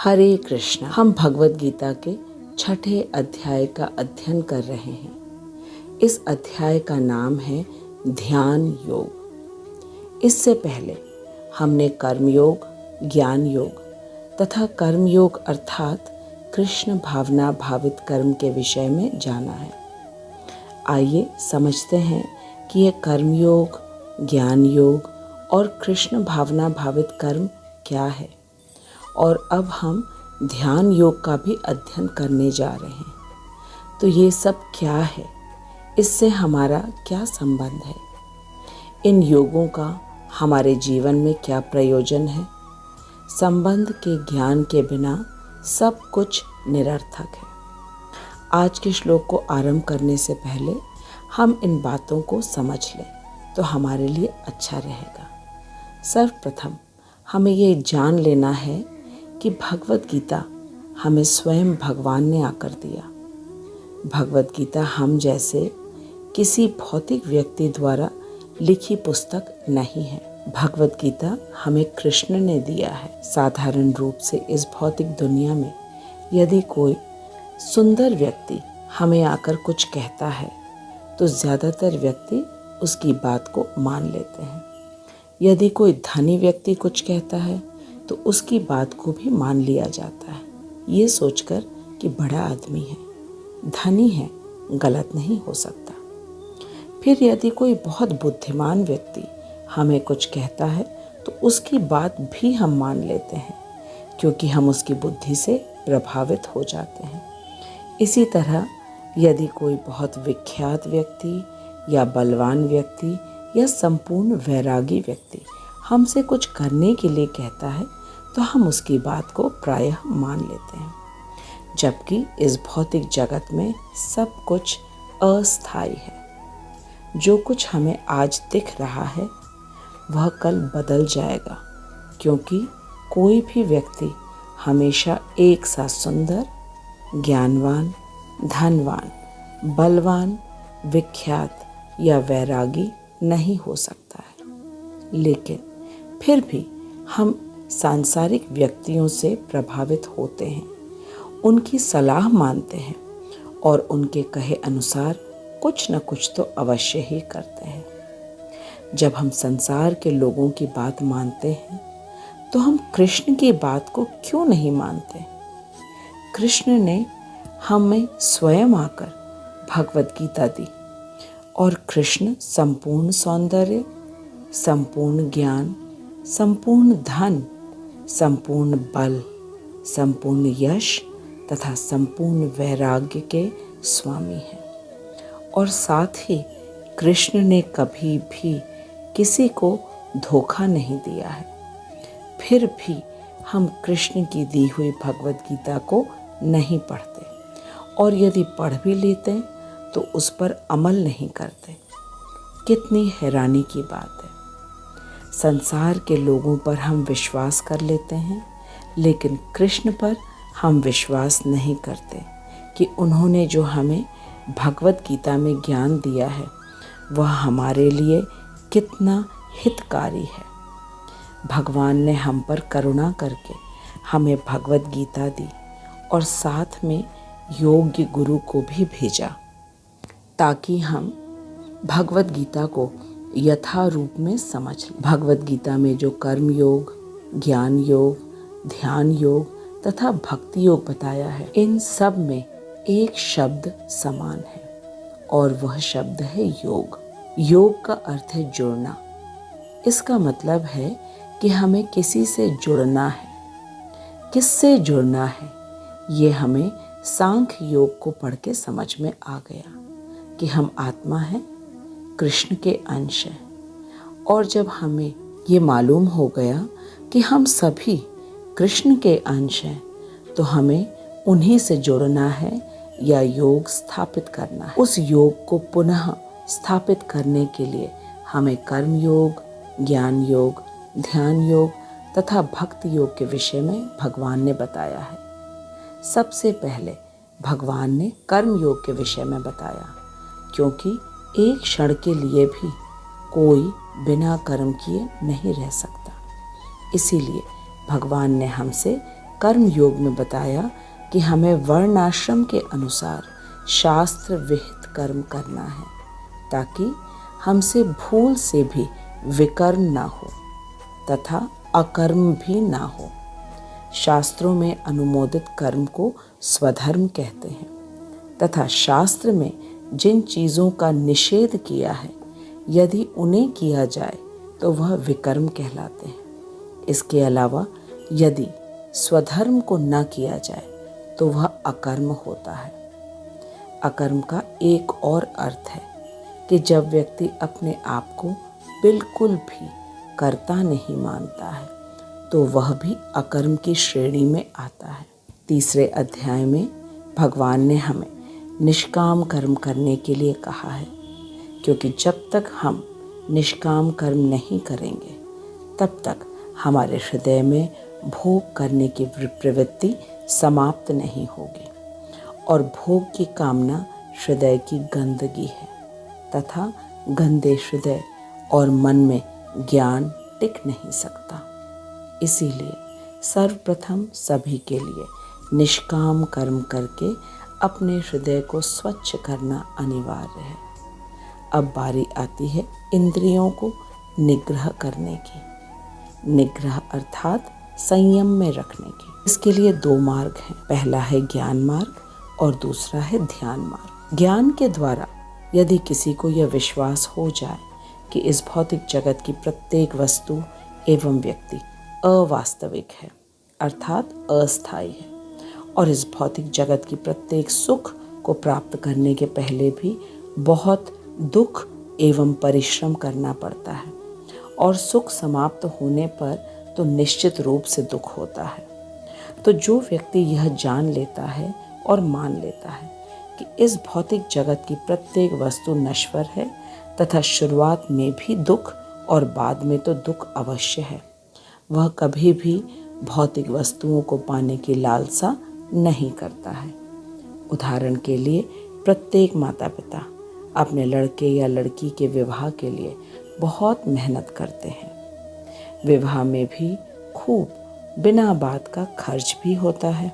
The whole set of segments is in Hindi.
हरे कृष्ण। हम भगवद गीता के 6ठे अध्याय का अध्ययन कर रहे हैं। इस अध्याय का नाम है ध्यान योग। इससे पहले हमने कर्म योग, ज्ञान योग तथा कर्म योग अर्थात कृष्ण भावना भावित कर्म के विषय में जाना है। आइए समझते हैं कि यह कर्म योग, ज्ञान योग और कृष्ण भावना भावित कर्म क्या है, और अब हम ध्यान योग का भी अध्ययन करने जा रहे हैं। तो ये सब क्या है, इससे हमारा क्या संबंध है, इन योगों का हमारे जीवन में क्या प्रयोजन है। संबंध के ज्ञान के बिना सब कुछ निरर्थक है। आज के श्लोक को आरंभ करने से पहले हम इन बातों को समझ लें तो हमारे लिए अच्छा रहेगा। सर्वप्रथम हमें ये जान लेना है कि भगवद गीता हमें स्वयं भगवान ने आकर दिया। भगवद गीता हम जैसे किसी भौतिक व्यक्ति द्वारा लिखी पुस्तक नहीं है। भगवद गीता हमें कृष्ण ने दिया है। साधारण रूप से इस भौतिक दुनिया में यदि कोई सुंदर व्यक्ति हमें आकर कुछ कहता है तो ज़्यादातर व्यक्ति उसकी बात को मान लेते हैं। यदि कोई धनी व्यक्ति कुछ कहता है तो उसकी बात को भी मान लिया जाता है, ये सोचकर कि बड़ा आदमी है, धनी है, गलत नहीं हो सकता। फिर यदि कोई बहुत बुद्धिमान व्यक्ति हमें कुछ कहता है तो उसकी बात भी हम मान लेते हैं, क्योंकि हम उसकी बुद्धि से प्रभावित हो जाते हैं। इसी तरह यदि कोई बहुत विख्यात व्यक्ति या बलवान व्यक्ति या संपूर्ण वैरागी व्यक्ति हमसे कुछ करने के लिए कहता है तो हम उसकी बात को प्रायः मान लेते हैं। जबकि इस भौतिक जगत में सब कुछ अस्थायी है। जो कुछ हमें आज दिख रहा है वह कल बदल जाएगा, क्योंकि कोई भी व्यक्ति हमेशा एक सा सुंदर, ज्ञानवान, धनवान, बलवान, विख्यात या वैरागी नहीं हो सकता है। लेकिन फिर भी हम सांसारिक व्यक्तियों से प्रभावित होते हैं, उनकी सलाह मानते हैं और उनके कहे अनुसार कुछ न कुछ तो अवश्य ही करते हैं। जब हम संसार के लोगों की बात मानते हैं तो हम कृष्ण की बात को क्यों नहीं मानते। कृष्ण ने हमें स्वयं आकर भगवद गीता दी, और कृष्ण संपूर्ण सौंदर्य, संपूर्ण ज्ञान, संपूर्ण धन, संपूर्ण बल, संपूर्ण यश तथा संपूर्ण वैराग्य के स्वामी हैं। और साथ ही कृष्ण ने कभी भी किसी को धोखा नहीं दिया है। फिर भी हम कृष्ण की दी हुई भगवद गीता को नहीं पढ़ते, और यदि पढ़ भी लेते हैं तो उस पर अमल नहीं करते। कितनी हैरानी की बात है। संसार के लोगों पर हम विश्वास कर लेते हैं, लेकिन कृष्ण पर हम विश्वास नहीं करते कि उन्होंने जो हमें भगवद गीता में ज्ञान दिया है वह हमारे लिए कितना हितकारी है। भगवान ने हम पर करुणा करके हमें भगवद गीता दी और साथ में योग्य गुरु को भी भेजा, ताकि हम भगवद गीता को यथा रूप में समझ लें। भगवद गीता में जो कर्म योग, ज्ञान योग, ध्यान योग तथा भक्ति योग बताया है, इन सब में एक शब्द समान है, और वह शब्द है योग। योग का अर्थ है जुड़ना। इसका मतलब है कि हमें किसी से जुड़ना है। किससे जुड़ना है, ये हमें सांख्य योग को पढ़ के समझ में आ गया कि हम आत्मा हैं, कृष्ण के अंश हैं। और जब हमें ये मालूम हो गया कि हम सभी कृष्ण के अंश हैं, तो हमें उन्हीं से जुड़ना है या योग स्थापित करना है। उस योग को पुनः स्थापित करने के लिए हमें कर्म योग, ज्ञान योग, ध्यान योग तथा भक्ति योग के विषय में भगवान ने बताया है। सबसे पहले भगवान ने कर्म योग के विषय में बताया, क्योंकि एक क्षण के लिए भी कोई बिना कर्म किए नहीं रह सकता। इसीलिए भगवान ने हमसे कर्म योग में बताया कि हमें वर्णाश्रम के अनुसार शास्त्र विहित कर्म करना है, ताकि हमसे भूल से भी विकर्म ना हो तथा अकर्म भी ना हो। शास्त्रों में अनुमोदित कर्म को स्वधर्म कहते हैं तथा शास्त्र में जिन चीज़ों का निषेध किया है, यदि उन्हें किया जाए तो वह विकर्म कहलाते हैं। इसके अलावा यदि स्वधर्म को न किया जाए तो वह अकर्म होता है। अकर्म का एक और अर्थ है कि जब व्यक्ति अपने आप को बिल्कुल भी कर्ता नहीं मानता है तो वह भी अकर्म की श्रेणी में आता है। तीसरे अध्याय में भगवान ने हमें निष्काम कर्म करने के लिए कहा है, क्योंकि जब तक हम निष्काम कर्म नहीं करेंगे तब तक हमारे हृदय में भोग करने की प्रवृत्ति समाप्त नहीं होगी और भोग की कामना हृदय की गंदगी है तथा गंदे हृदय और मन में ज्ञान टिक नहीं सकता। इसीलिए सर्वप्रथम सभी के लिए निष्काम कर्म करके अपने हृदय को स्वच्छ करना अनिवार्य है। अब बारी आती है इंद्रियों को निग्रह करने की। निग्रह अर्थात संयम में रखने की। इसके लिए दो मार्ग हैं, पहला है ज्ञान मार्ग और दूसरा है ध्यान मार्ग। ज्ञान के द्वारा यदि किसी को यह विश्वास हो जाए कि इस भौतिक जगत की प्रत्येक वस्तु एवं व्यक्ति अवास्तविक है अर्थात अस्थायी है और इस भौतिक जगत की प्रत्येक सुख को प्राप्त करने के पहले भी बहुत दुख एवं परिश्रम करना पड़ता है और सुख समाप्त होने पर तो निश्चित रूप से दुख होता है। तो जो व्यक्ति यह जान लेता है और मान लेता है कि इस भौतिक जगत की प्रत्येक वस्तु नश्वर है तथा शुरुआत में भी दुख और बाद में तो दुख अवश्य है, वह कभी भी भौतिक वस्तुओं को पाने की लालसा नहीं करता है। उदाहरण के लिए प्रत्येक माता पिता अपने लड़के या लड़की के विवाह के लिए बहुत मेहनत करते हैं। विवाह में भी खूब बिना बात का खर्च भी होता है,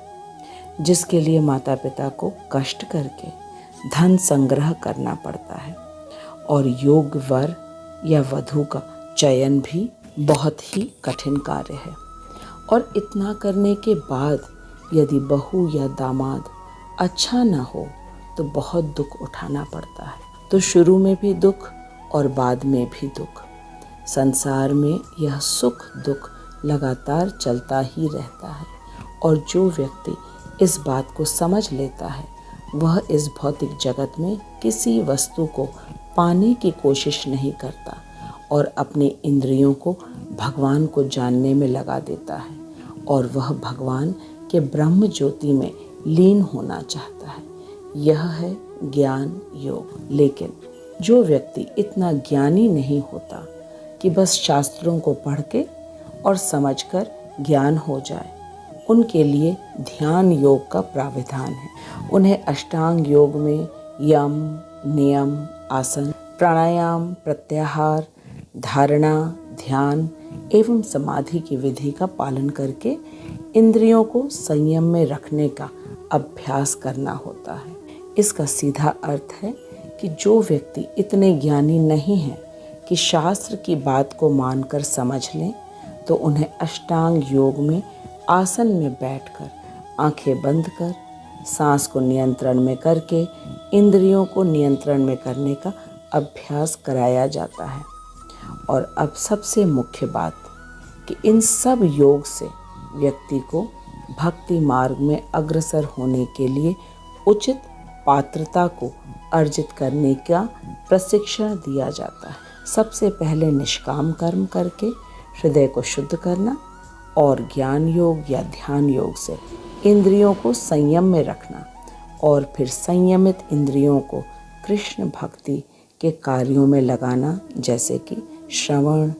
जिसके लिए माता पिता को कष्ट करके धन संग्रह करना पड़ता है और योग्य वर या वधू का चयन भी बहुत ही कठिन कार्य है। और इतना करने के बाद यदि बहू या दामाद अच्छा न हो तो बहुत दुख उठाना पड़ता है। तो शुरू में भी दुख और बाद में भी दुख। संसार में यह सुख दुख लगातार चलता ही रहता है और जो व्यक्ति इस बात को समझ लेता है वह इस भौतिक जगत में किसी वस्तु को पाने की कोशिश नहीं करता और अपने इंद्रियों को भगवान को जानने में लगा देता है और वह भगवान के ब्रह्म ज्योति में लीन होना चाहता है। यह है ज्ञान योग। लेकिन जो व्यक्ति इतना ज्ञानी नहीं होता कि बस शास्त्रों को पढ़ के और समझकर ज्ञान हो जाए, उनके लिए ध्यान योग का प्राविधान है। उन्हें अष्टांग योग में यम नियम आसन प्राणायाम प्रत्याहार धारणा ध्यान एवं समाधि की विधि का पालन करके इंद्रियों को संयम में रखने का अभ्यास करना होता है। इसका सीधा अर्थ है कि जो व्यक्ति इतने ज्ञानी नहीं हैं कि शास्त्र की बात को मानकर समझ लें, तो उन्हें अष्टांग योग में आसन में बैठकर आंखें बंद कर सांस को नियंत्रण में करके इंद्रियों को नियंत्रण में करने का अभ्यास कराया जाता है। और अब सबसे मुख्य बात कि इन सब योग से व्यक्ति को भक्ति मार्ग में अग्रसर होने के लिए उचित पात्रता को अर्जित करने का प्रशिक्षण दिया जाता है। सबसे पहले निष्काम कर्म करके हृदय को शुद्ध करना और ज्ञान योग या ध्यान योग से इंद्रियों को संयम में रखना और फिर संयमित इंद्रियों को कृष्ण भक्ति के कार्यों में लगाना, जैसे कि श्रवण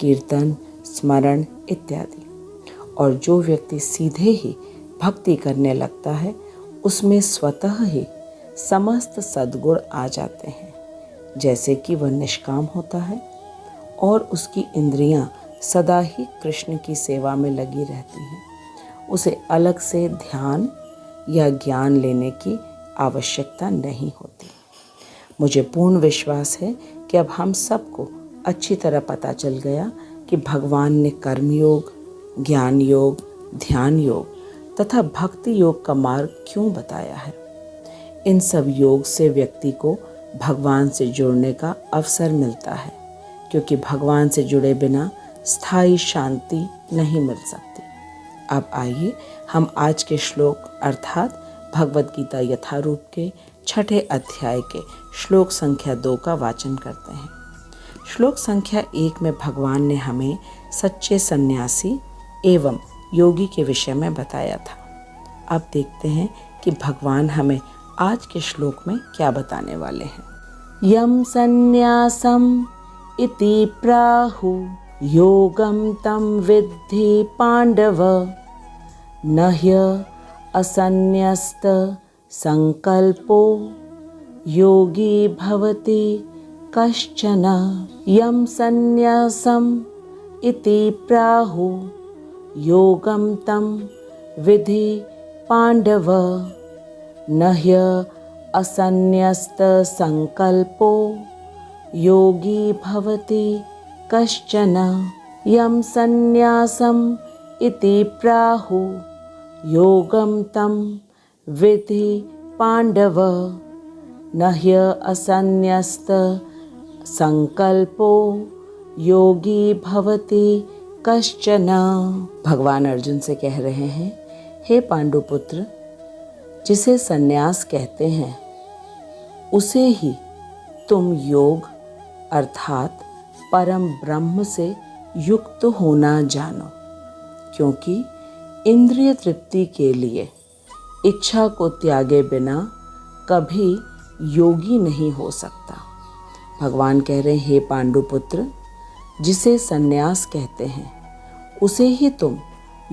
कीर्तन स्मरण इत्यादि। और जो व्यक्ति सीधे ही भक्ति करने लगता है उसमें स्वतः ही समस्त सद्गुण आ जाते हैं, जैसे कि वह निष्काम होता है और उसकी इंद्रियां सदा ही कृष्ण की सेवा में लगी रहती हैं। उसे अलग से ध्यान या ज्ञान लेने की आवश्यकता नहीं होती। मुझे पूर्ण विश्वास है कि अब हम सबको अच्छी तरह पता चल गया कि भगवान ने कर्मयोग, ज्ञान योग, ध्यान योग तथा भक्ति योग का मार्ग क्यों बताया है। इन सब योग से व्यक्ति को भगवान से जुड़ने का अवसर मिलता है, क्योंकि भगवान से जुड़े बिना स्थायी शांति नहीं मिल सकती। अब आइए हम आज के श्लोक अर्थात भगवद गीता यथारूप के 6ठे अध्याय के श्लोक संख्या 2 का वाचन करते हैं। श्लोक संख्या 1 में भगवान ने हमें सच्चे सन्यासी एवं योगी के विषय में बताया था। अब देखते हैं कि भगवान हमें आज के श्लोक में क्या बताने वाले हैं। यम सन्यासम इति प्राहु योगम तम विद्धि पांडव न ह्य असन्न्यस्त संकल्पो योगी भवति कश्चन। यम सन्यासम इति प्राहु योगम तम विद्धि पांडव न ह्य असन्न्यस्त संकल्पो योगी भवति कश्चन। यम सन्यासम इति प्राहु योगम तम विद्धि पांडव न ह्य असन्न्यस्त संकल्पो योगी भवति कश्चन। भगवान अर्जुन से कह रहे हैं, हे पांडुपुत्र, जिसे सन्यास कहते हैं उसे ही तुम योग अर्थात परम ब्रह्म से युक्त होना जानो, क्योंकि इंद्रिय तृप्ति के लिए इच्छा को त्यागे बिना कभी योगी नहीं हो सकता। भगवान कह रहे हैं, हे पांडुपुत्र, जिसे सन्यास कहते हैं उसे ही तुम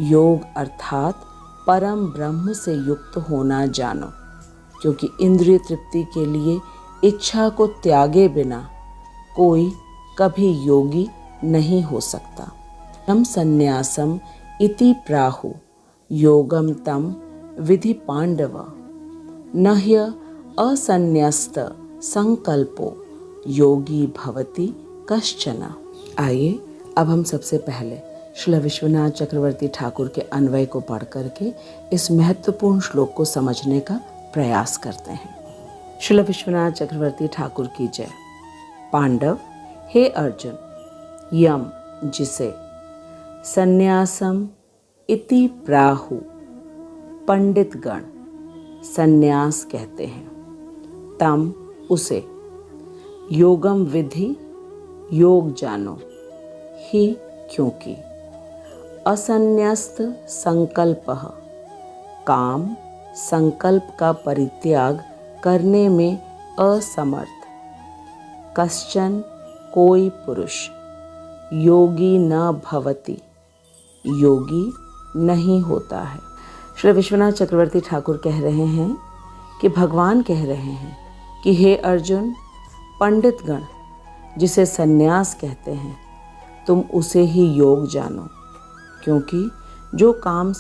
योग अर्थात परम ब्रह्म से युक्त होना जानो, क्योंकि इंद्रिय तृप्ति के लिए इच्छा को त्यागे बिना कोई कभी योगी नहीं हो सकता। यम सन्यासम इति प्राहु योगम तम विधि पांडव न ह्य असन्न्यस्त संकल्पो योगी भवति कश्चन। आइए अब हम सबसे पहले श्री विश्वनाथ चक्रवर्ती ठाकुर के अन्वय को पढ़ करके इस महत्वपूर्ण श्लोक को समझने का प्रयास करते हैं। श्री विश्वनाथ चक्रवर्ती ठाकुर की जय। पांडव, हे अर्जुन, यम जिसे, सन्यासम इति प्राहु पंडित गण सन्यास कहते हैं, तम उसे, योगम विधि योग जानो, ही क्योंकि, असन्न्यस्त संकल्पः काम संकल्प का परित्याग करने में असमर्थ, कश्चन कोई पुरुष, योगी न भवति योगी नहीं होता है। श्री विश्वनाथ चक्रवर्ती ठाकुर कह रहे हैं कि भगवान कह रहे हैं कि हे अर्जुन, पंडित गण जिसे सन्यास कहते हैं तुम उसे ही योग जानो, क्योंकि जो काम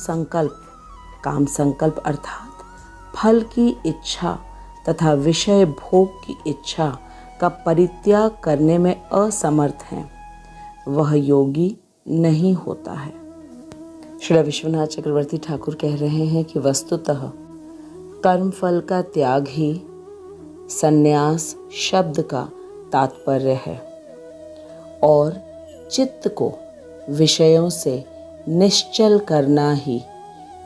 संकल्प अर्थात फल की इच्छा तथा विषय भोग की इच्छा का परित्याग करने में असमर्थ हैं, वह योगी नहीं होता है। श्री विश्वनाथ चक्रवर्ती ठाकुर कह रहे हैं कि वस्तुतः कर्मफल का त्याग ही सन्यास शब्द का तात्पर्य है और चित्त को विषयों से निश्चल करना ही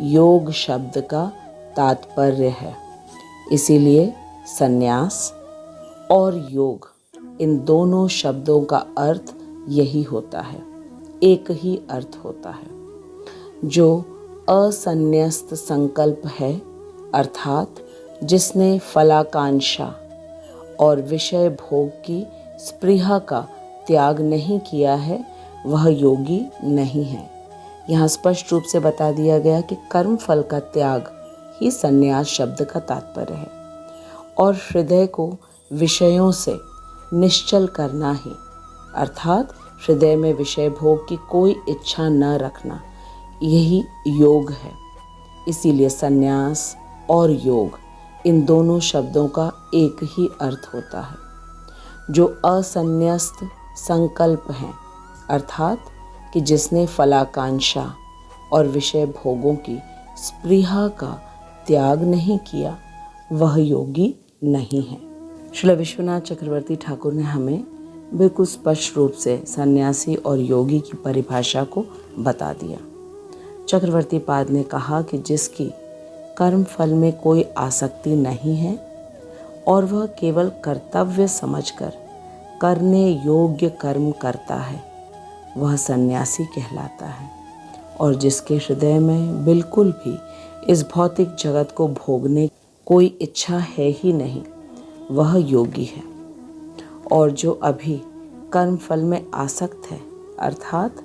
योग शब्द का तात्पर्य है। इसीलिए सन्यास और योग इन दोनों शब्दों का अर्थ यही होता है, एक ही अर्थ होता है। जो असन्न्यस्त संकल्प है अर्थात जिसने फलाकांक्षा और विषय भोग की स्पृहा का त्याग नहीं किया है, वह योगी नहीं है। यहाँ स्पष्ट रूप से बता दिया गया कि कर्म फल का त्याग ही सन्यास शब्द का तात्पर्य है और हृदय को विषयों से निश्चल करना ही अर्थात हृदय में विषय भोग की कोई इच्छा न रखना, यही योग है। इसीलिए संन्यास और योग इन दोनों शब्दों का एक ही अर्थ होता है, जो असंन्यस्त संकल्प हैं, अर्थात कि जिसने फलाकांक्षा और विषय भोगों की स्पृहा का त्याग नहीं किया, वह योगी नहीं है। श्री विश्वनाथ चक्रवर्ती ठाकुर ने हमें बिल्कुल स्पष्ट रूप से सन्यासी और योगी की परिभाषा को बता दिया। चक्रवर्ती पाद ने कहा कि जिसकी कर्म फल में कोई आसक्ति नहीं है और वह केवल कर्तव्य समझकर करने योग्य कर्म करता है, वह सन्यासी कहलाता है। और जिसके हृदय में बिल्कुल भी इस भौतिक जगत को भोगने कोई इच्छा है ही नहीं, वह योगी है। और जो अभी कर्म फल में आसक्त है, अर्थात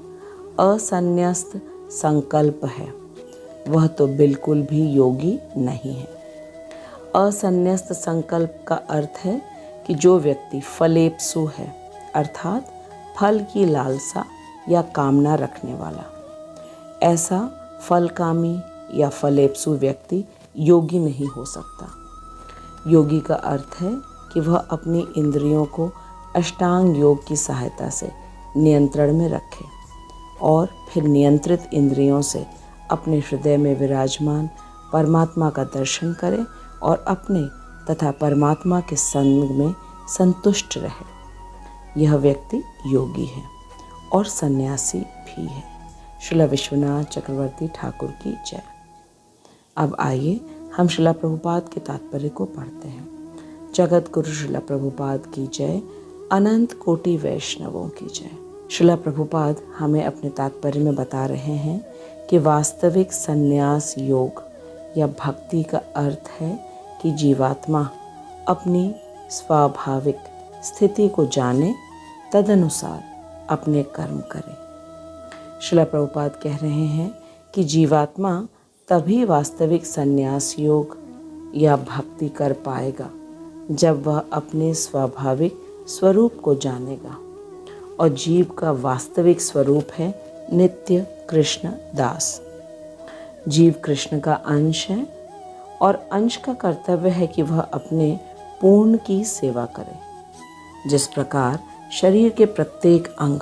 असन्यस्त संकल्प है, वह तो बिल्कुल भी योगी नहीं है। असन्यस्त संकल्प का अर्थ है कि जो व्यक्ति फलेप्सु है, अर्थात फल की लालसा या कामना रखने वाला, ऐसा फलकामी या फलेप्सु व्यक्ति योगी नहीं हो सकता। योगी का अर्थ है कि वह अपनी इंद्रियों को अष्टांग योग की सहायता से नियंत्रण में रखे और फिर नियंत्रित इंद्रियों से अपने हृदय में विराजमान परमात्मा का दर्शन करे और अपने तथा परमात्मा के संग में संतुष्ट रहे। यह व्यक्ति योगी है और सन्यासी भी है। श्रील विश्वनाथ चक्रवर्ती ठाकुर की जय। अब आइए हम श्रील प्रभुपाद के तात्पर्य को पढ़ते हैं। जगत गुरु श्रील प्रभुपाद की जय, अनंत कोटि वैष्णवों की जय। श्रील प्रभुपाद हमें अपने तात्पर्य में बता रहे हैं कि वास्तविक संन्यास योग या भक्ति का अर्थ है कि जीवात्मा अपनी स्वाभाविक स्थिति को जाने, तदनुसार अपने कर्म करे। श्रील प्रभुपाद कह रहे हैं कि जीवात्मा तभी वास्तविक संन्यास योग या भक्ति कर पाएगा जब वह अपने स्वाभाविक स्वरूप को जानेगा। और जीव का वास्तविक स्वरूप है नित्य कृष्ण दास। जीव कृष्ण का अंश है और अंश का कर्तव्य है कि वह अपने पूर्ण की सेवा करे। जिस प्रकार शरीर के प्रत्येक अंग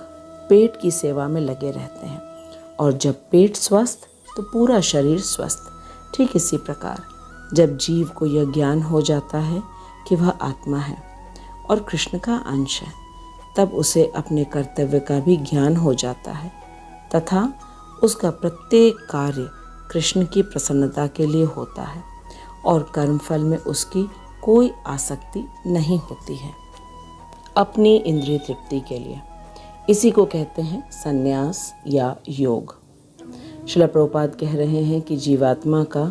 पेट की सेवा में लगे रहते हैं और जब पेट स्वस्थ तो पूरा शरीर स्वस्थ, ठीक इसी प्रकार जब जीव को यह ज्ञान हो जाता है कि वह आत्मा है और कृष्ण का अंश है, तब उसे अपने कर्तव्य का भी ज्ञान हो जाता है तथा उसका प्रत्येक कार्य कृष्ण की प्रसन्नता के लिए होता है और कर्मफल में उसकी कोई आसक्ति नहीं होती है, अपनी इंद्रिय तृप्ति के लिए। इसी को कहते हैं संन्यास या योग। श्रील प्रभुपाद कह रहे हैं कि जीवात्मा का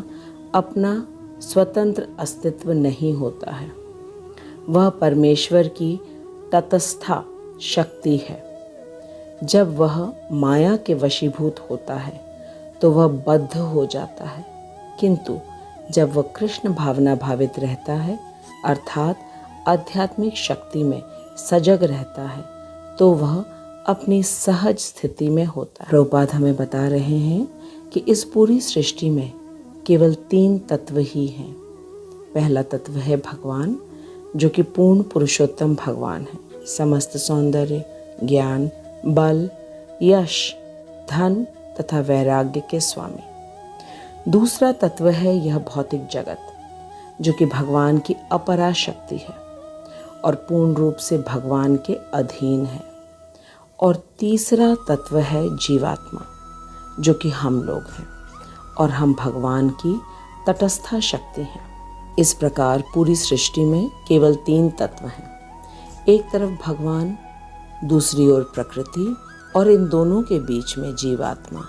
अपना स्वतंत्र अस्तित्व नहीं होता है, वह परमेश्वर की तटस्था शक्ति है। जब वह माया के वशीभूत होता है तो वह बद्ध हो जाता है, किंतु जब वह कृष्ण भावना भावित रहता है, अर्थात आध्यात्मिक शक्ति में सजग रहता है, तो वह अपनी सहज स्थिति में होता है। प्रभुपाद हमें बता रहे हैं कि इस पूरी सृष्टि में केवल 3 तत्व ही हैं। पहला तत्व है भगवान, जो कि पूर्ण पुरुषोत्तम भगवान है, समस्त सौंदर्य, ज्ञान, बल, यश, धन तथा वैराग्य के स्वामी। दूसरा तत्व है यह भौतिक जगत, जो कि भगवान की अपरा शक्ति है और पूर्ण रूप से भगवान के अधीन है। और तीसरा तत्व है जीवात्मा, जो कि हम लोग हैं और हम भगवान की तटस्था शक्ति हैं। इस प्रकार पूरी सृष्टि में केवल 3 तत्व हैं, एक तरफ भगवान, दूसरी ओर प्रकृति और इन दोनों के बीच में जीवात्मा,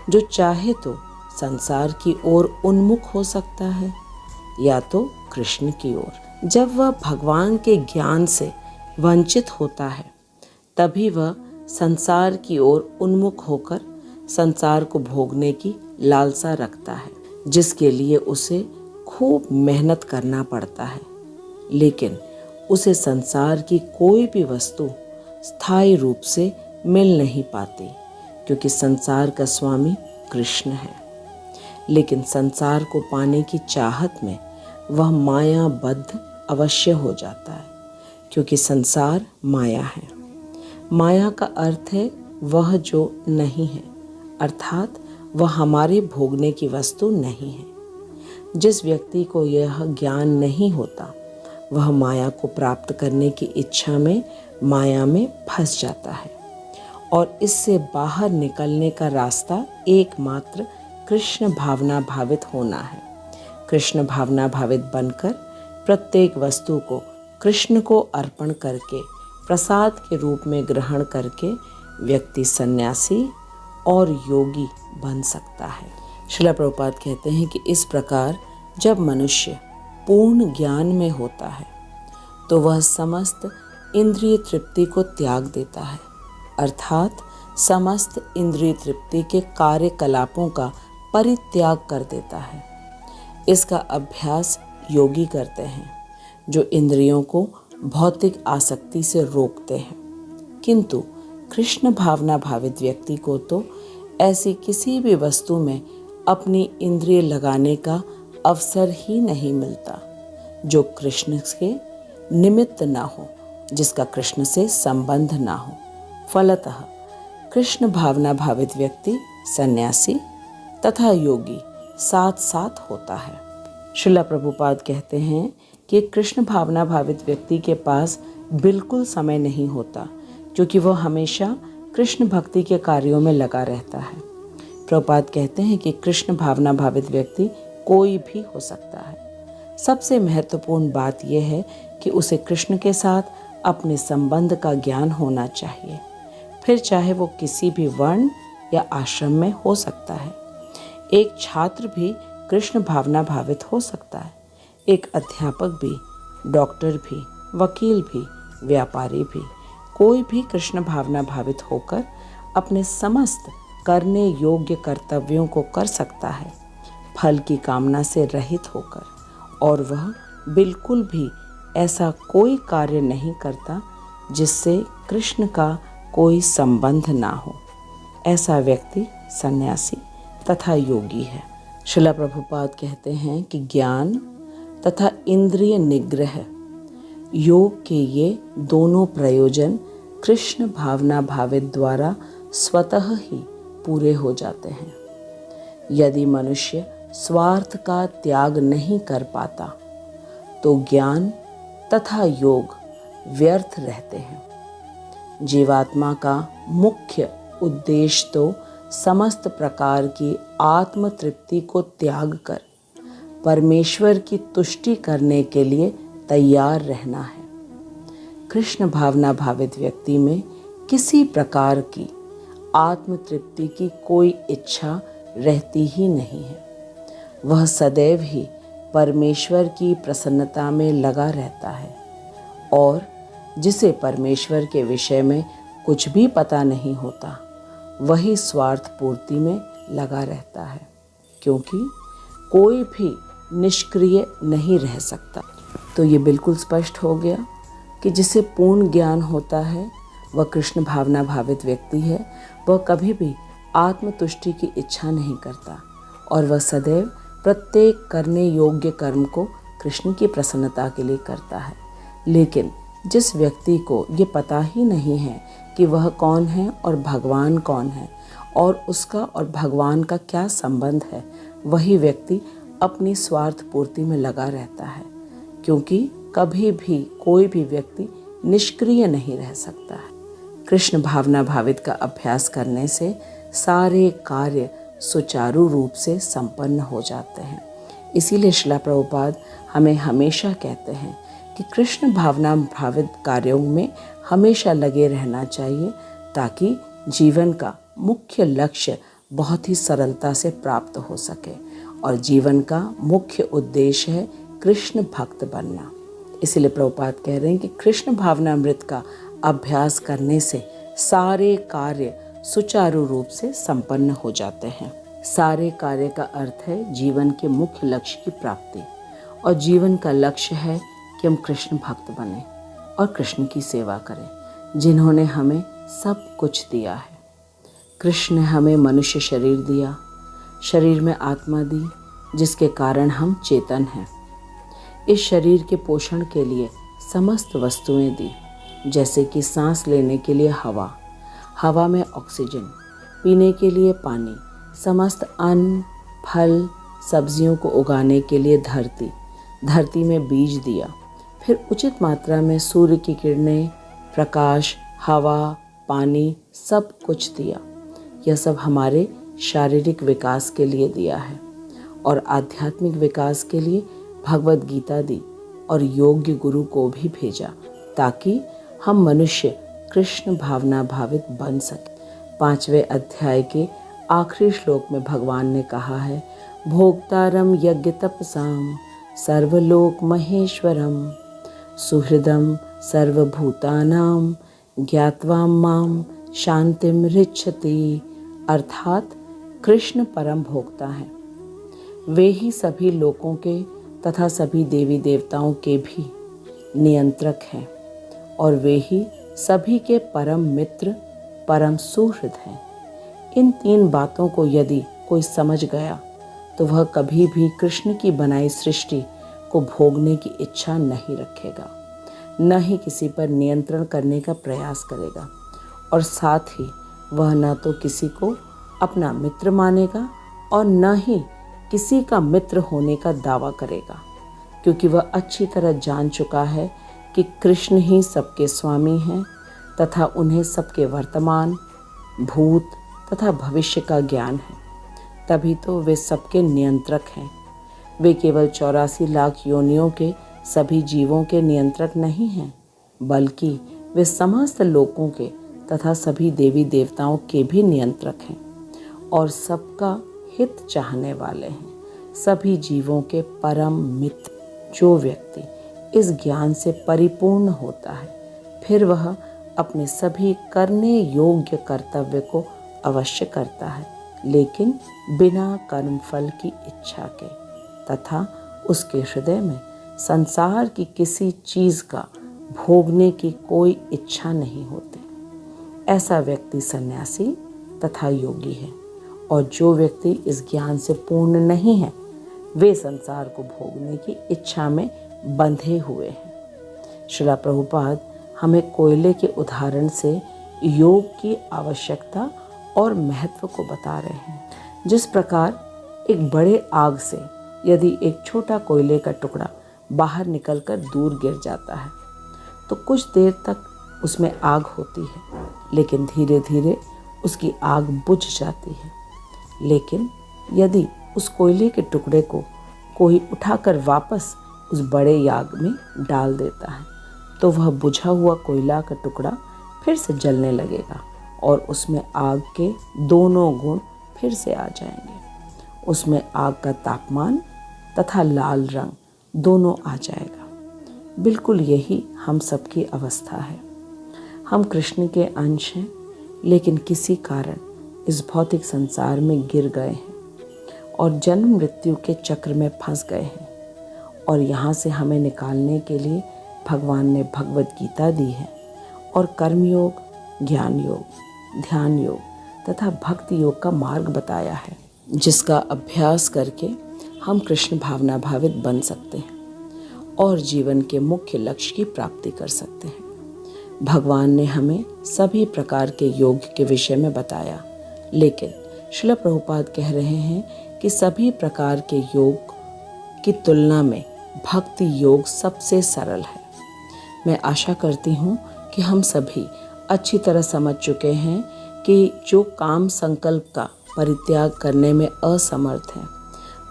जो चाहे तो संसार की ओर उन्मुख हो सकता है या तो कृष्ण की ओर। जब वह भगवान के ज्ञान से वंचित होता है, तभी वह संसार की ओर उन्मुख होकर संसार को भोगने की लालसा रखता है, जिसके लिए उसे खूब मेहनत करना पड़ता है। लेकिन उसे संसार की कोई भी वस्तु स्थायी रूप से मिल नहीं पाती, क्योंकि संसार का स्वामी कृष्ण है। लेकिन संसार को पाने की चाहत में वह मायाबद्ध अवश्य हो जाता है, क्योंकि संसार माया है। माया का अर्थ है वह जो नहीं है, अर्थात वह हमारे भोगने की वस्तु नहीं है। जिस व्यक्ति को यह ज्ञान नहीं होता वह माया को प्राप्त करने की इच्छा में माया में फंस जाता है, और इससे बाहर निकलने का रास्ता एकमात्र कृष्ण भावना भावित होना है। कृष्ण भावना भावित बनकर प्रत्येक वस्तु को कृष्ण को अर्पण करके प्रसाद के रूप में ग्रहण करके व्यक्ति सन्यासी और योगी बन सकता है। श्रील प्रभुपाद कहते हैं कि इस प्रकार जब मनुष्य पूर्ण ज्ञान में होता है तो वह समस्त इंद्रिय तृप्ति को त्याग देता है, अर्थात समस्त इंद्रिय तृप्ति के कार्यकलापों का परित्याग कर देता है। इसका अभ्यास योगी करते हैं जो इंद्रियों को भौतिक आसक्ति से रोकते हैं, किंतु कृष्ण भावना भावित व्यक्ति को तो ऐसी किसी भी वस्तु में अपनी इंद्रिय लगाने का अवसर ही नहीं मिलता जो कृष्ण के निमित्त ना हो, जिसका कृष्ण से संबंध ना हो। फलतः कृष्ण भावना भावित व्यक्ति सन्यासी तथा योगी साथ साथ होता है। श्रील प्रभुपाद कहते हैं कि कृष्ण भावना भावित व्यक्ति के पास बिल्कुल समय नहीं होता, क्योंकि वह हमेशा कृष्ण भक्ति के कार्यों में लगा रहता है। प्रभुपाद कहते हैं कि कृष्ण भावना भावित व्यक्ति कोई भी हो सकता है। सबसे महत्वपूर्ण बात यह है कि उसे कृष्ण के साथ अपने संबंध का ज्ञान होना चाहिए, फिर चाहे वो किसी भी वर्ण या आश्रम में हो सकता है। एक छात्र भी कृष्ण भावना भावित हो सकता है, एक अध्यापक भी, डॉक्टर भी, वकील भी, व्यापारी भी, कोई भी कृष्ण भावना भावित होकर अपने समस्त करने योग्य कर्तव्यों को कर सकता है, फल की कामना से रहित होकर, और वह बिल्कुल भी ऐसा कोई कार्य नहीं करता जिससे कृष्ण का कोई संबंध ना हो। ऐसा व्यक्ति सन्यासी तथा योगी है। श्रील प्रभुपाद कहते हैं कि ज्ञान तथा इंद्रिय निग्रह योग के ये दोनों प्रयोजन कृष्ण भावना भावित द्वारा स्वतः ही पूरे हो जाते हैं। यदि मनुष्य स्वार्थ का त्याग नहीं कर पाता तो ज्ञान तथा योग व्यर्थ रहते हैं। जीवात्मा का मुख्य उद्देश्य तो समस्त प्रकार की आत्म तृप्ति को त्याग कर परमेश्वर की तुष्टि करने के लिए तैयार रहना है। कृष्ण भावना भावित व्यक्ति में किसी प्रकार की आत्म तृप्ति की कोई इच्छा रहती ही नहीं है। वह सदैव ही परमेश्वर की प्रसन्नता में लगा रहता है, और जिसे परमेश्वर के विषय में कुछ भी पता नहीं होता वही स्वार्थ पूर्ति में लगा रहता है, क्योंकि कोई भी निष्क्रिय नहीं रह सकता। तो ये बिल्कुल स्पष्ट हो गया कि जिसे पूर्ण ज्ञान होता है वह कृष्ण भावना भावित व्यक्ति है। वह कभी भी आत्मतुष्टि की इच्छा नहीं करता, और वह सदैव प्रत्येक करने योग्य कर्म को कृष्ण की प्रसन्नता के लिए करता है। लेकिन जिस व्यक्ति को ये पता ही नहीं है कि वह कौन है और भगवान कौन है और उसका और भगवान का क्या संबंध है, वही व्यक्ति अपनी स्वार्थ पूर्ति में लगा रहता है, क्योंकि कभी भी कोई भी व्यक्ति निष्क्रिय नहीं रह सकता है। कृष्ण भावना भावित का अभ्यास करने से सारे कार्य सुचारू रूप से संपन्न हो जाते हैं। इसीलिए श्रील प्रभुपाद हमें हमेशा कहते हैं कि कृष्ण भावना भावित कार्यों में हमेशा लगे रहना चाहिए, ताकि जीवन का मुख्य लक्ष्य बहुत ही सरलता से प्राप्त हो सके। और जीवन का मुख्य उद्देश्य है कृष्ण भक्त बनना। इसीलिए प्रभुपाद कह रहे हैं कि कृष्ण भावनामृत का अभ्यास करने से सारे कार्य सुचारू रूप से संपन्न हो जाते हैं। सारे कार्य का अर्थ है जीवन के मुख्य लक्ष्य की प्राप्ति, और जीवन का लक्ष्य है कि हम कृष्ण भक्त बने और कृष्ण की सेवा करें, जिन्होंने हमें सब कुछ दिया है। कृष्ण ने हमें मनुष्य शरीर दिया, शरीर में आत्मा दी जिसके कारण हम चेतन हैं। इस शरीर के पोषण के लिए समस्त वस्तुएं दी, जैसे कि सांस लेने के लिए हवा, हवा में ऑक्सीजन, पीने के लिए पानी, समस्त अन्न, फल, सब्जियों को उगाने के लिए धरती, धरती में बीज दिया, फिर उचित मात्रा में सूर्य की किरणें, प्रकाश, हवा, पानी, सब कुछ दिया। यह सब हमारे शारीरिक विकास के लिए दिया है और आध्यात्मिक विकास के लिए भगवद गीता दी और योग्य गुरु को भी भेजा ताकि हम मनुष्य कृष्ण भावना भावित बन सके। 5वें अध्याय के आखिरी श्लोक में भगवान ने कहा है, भोक्तारम यज्ञ तपसाम सर्वलोक महेश्वरम सुहृदम सर्वभूतानाम ज्ञात्वा माम शांतिम ऋच्छति। अर्थात कृष्ण परम भोक्ता हैं, वे ही सभी लोकों के तथा सभी देवी देवताओं के भी नियंत्रक हैं और वे ही सभी के परम मित्र, परम सुहृद हैं। इन 3 बातों को यदि कोई समझ गया तो वह कभी भी कृष्ण की बनाई सृष्टि को भोगने की इच्छा नहीं रखेगा, न ही किसी पर नियंत्रण करने का प्रयास करेगा और साथ ही वह न तो किसी को अपना मित्र मानेगा और न ही किसी का मित्र होने का दावा करेगा, क्योंकि वह अच्छी तरह जान चुका है कि कृष्ण ही सबके स्वामी हैं तथा उन्हें सबके वर्तमान, भूत तथा भविष्य का ज्ञान है। तभी तो वे सबके नियंत्रक हैं। वे केवल 84 लाख योनियों के सभी जीवों के नियंत्रक नहीं हैं, बल्कि वे समस्त लोकों के तथा सभी देवी देवताओं के भी नियंत्रक हैं और सबका हित चाहने वाले हैं, सभी जीवों के परम मित्र। जो व्यक्ति इस ज्ञान से परिपूर्ण होता है, फिर वह अपने सभी करने योग्य कर्तव्य को अवश्य करता है, लेकिन बिना कर्मफल की इच्छा के, तथा उसके हृदय में संसार की किसी चीज़ का भोगने की कोई इच्छा नहीं होती। ऐसा व्यक्ति सन्यासी तथा योगी है। और जो व्यक्ति इस ज्ञान से पूर्ण नहीं है, वे संसार को भोगने की इच्छा में बंधे हुए हैं। श्रील प्रभुपाद हमें कोयले के उदाहरण से योग की आवश्यकता और महत्व को बता रहे हैं। जिस प्रकार एक बड़े आग से यदि एक छोटा कोयले का टुकड़ा बाहर निकलकर दूर गिर जाता है तो कुछ देर तक उसमें आग होती है, लेकिन धीरे धीरे उसकी आग बुझ जाती है। लेकिन यदि उस कोयले के टुकड़े को कोई उठाकर वापस उस बड़े आग में डाल देता है तो वह बुझा हुआ कोयला का टुकड़ा फिर से जलने लगेगा और उसमें आग के दोनों गुण फिर से आ जाएंगे। उसमें आग का तापमान तथा लाल रंग दोनों आ जाएगा। बिल्कुल यही हम सबकी अवस्था है। हम कृष्ण के अंश हैं, लेकिन किसी कारण इस भौतिक संसार में गिर गए हैं और जन्म मृत्यु के चक्र में फंस गए हैं। और यहाँ से हमें निकालने के लिए भगवान ने भगवद गीता दी है और कर्मयोग, ज्ञान योग, ध्यान योग तथा भक्ति योग का मार्ग बताया है, जिसका अभ्यास करके हम कृष्ण भावना भावित बन सकते हैं और जीवन के मुख्य लक्ष्य की प्राप्ति कर सकते हैं। भगवान ने हमें सभी प्रकार के योग के विषय में बताया, लेकिन श्रील प्रभुपाद कह रहे हैं कि सभी प्रकार के योग की तुलना में भक्ति योग सबसे सरल है। मैं आशा करती हूँ कि हम सभी अच्छी तरह समझ चुके हैं कि जो काम संकल्प का परित्याग करने में असमर्थ है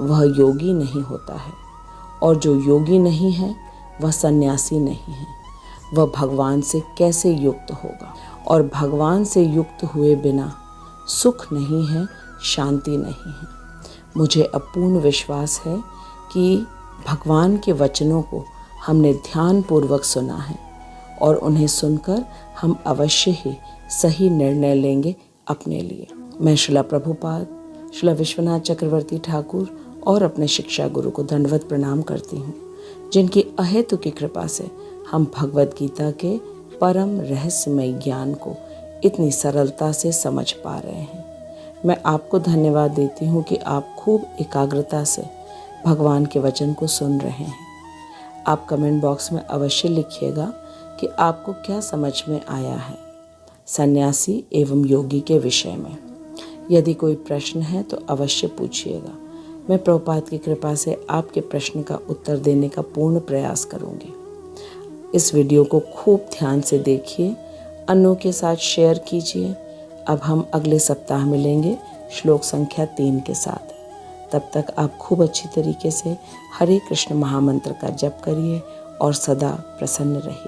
वह योगी नहीं होता है, और जो योगी नहीं है वह सन्यासी नहीं है। वह भगवान से कैसे युक्त होगा, और भगवान से युक्त हुए बिना सुख नहीं है, शांति नहीं है। मुझे अपूर्ण विश्वास है कि भगवान के वचनों को हमने ध्यानपूर्वक सुना है और उन्हें सुनकर हम अवश्य ही सही निर्णय लेंगे अपने लिए। मैं श्रील प्रभुपाद, श्रील विश्वनाथ चक्रवर्ती ठाकुर और अपने शिक्षा गुरु को दंडवत प्रणाम करती हूँ, जिनकी अहेतु की कृपा से हम भगवद गीता के परम रहस्यमय ज्ञान को इतनी सरलता से समझ पा रहे हैं। मैं आपको धन्यवाद देती हूँ कि आप खूब एकाग्रता से भगवान के वचन को सुन रहे हैं। आप कमेंट बॉक्स में अवश्य लिखिएगा कि आपको क्या समझ में आया है सन्यासी एवं योगी के विषय में। यदि कोई प्रश्न है तो अवश्य पूछिएगा। मैं प्रभुपाद की कृपा से आपके प्रश्न का उत्तर देने का पूर्ण प्रयास करूंगी। इस वीडियो को खूब ध्यान से देखिए, अन्यों के साथ शेयर कीजिए। अब हम अगले सप्ताह मिलेंगे श्लोक संख्या 3 के साथ। तब तक आप खूब अच्छी तरीके से हरे कृष्ण महामंत्र का जप करिए और सदा प्रसन्न रहिए।